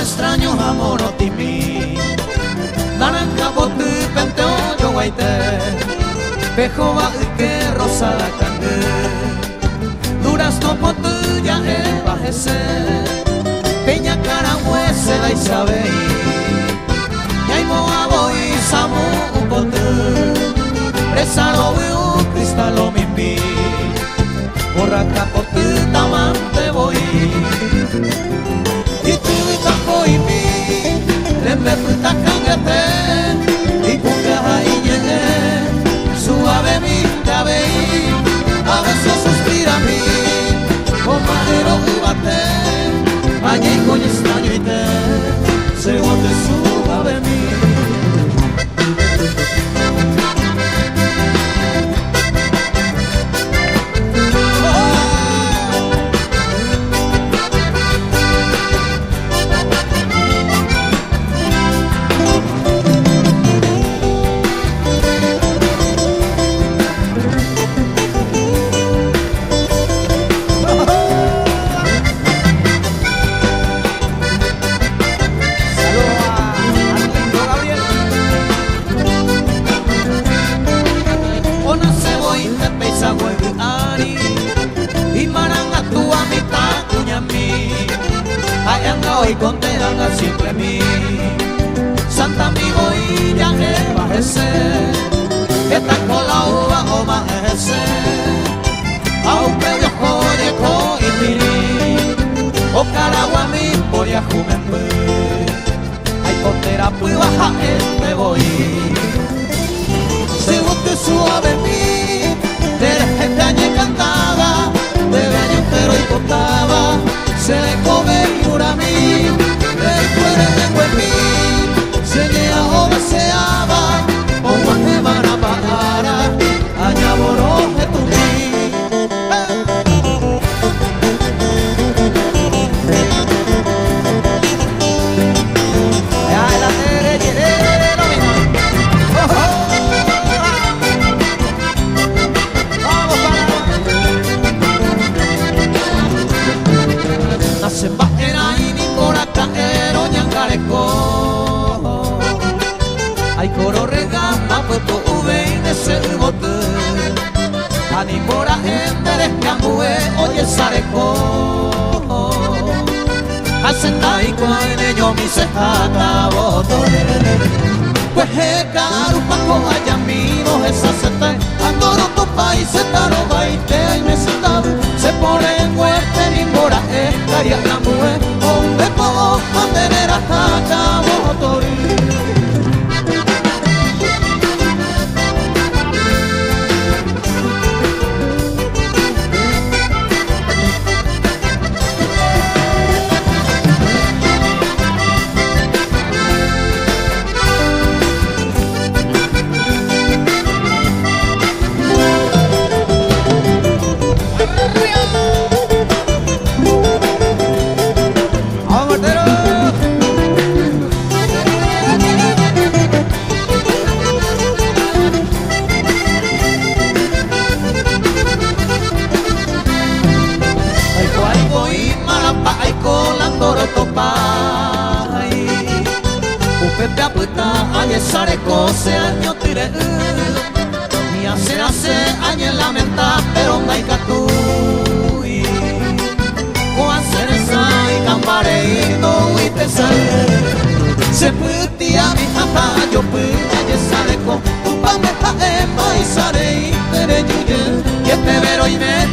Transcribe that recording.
Extraño amor o timi naranja botu penteo yo guaite pejo va que rosada cangue durazno potu ya bajese peña cara huese la isabei ya imo abo y samu potu presaro veo cristalo mimbi borraca potu tamante voy me fruta cangate y cumbia jaïñe suave mi cabello a veces suspira a mí con madero y bate allí con extraño y te se bote suave mi y condenada siempre a mí Santa amigo y ya que bajese esta con la uva o más ese a un medio jode con y tiri o caragua mi por ya juventud hay contera pues baja este voy si usted suave mí de gente añe cantaba de año entero y contaba se le come a mí, después de tengo en mí, se llega o deseaba, o más van a pagar, allá boroje tu mí. Ya la tere, lo mismo. Vamos para nace hay coro regama puesto uve y ese bote animora enderes cambue oye sareco asenta y con ello mi sejata botone pues he caro paco allá miro esa seta andoro tu país se taro baite y me senta se pone en muerte ni mora estaría cambue un bepo mantenera taca botori sareco se año tire y hace año en la menta pero no hay catu con hacer esa y cambareito y te sale se puede a mi jata yo pude sareco tu pa me pa y sare y tere yuye y este vero y me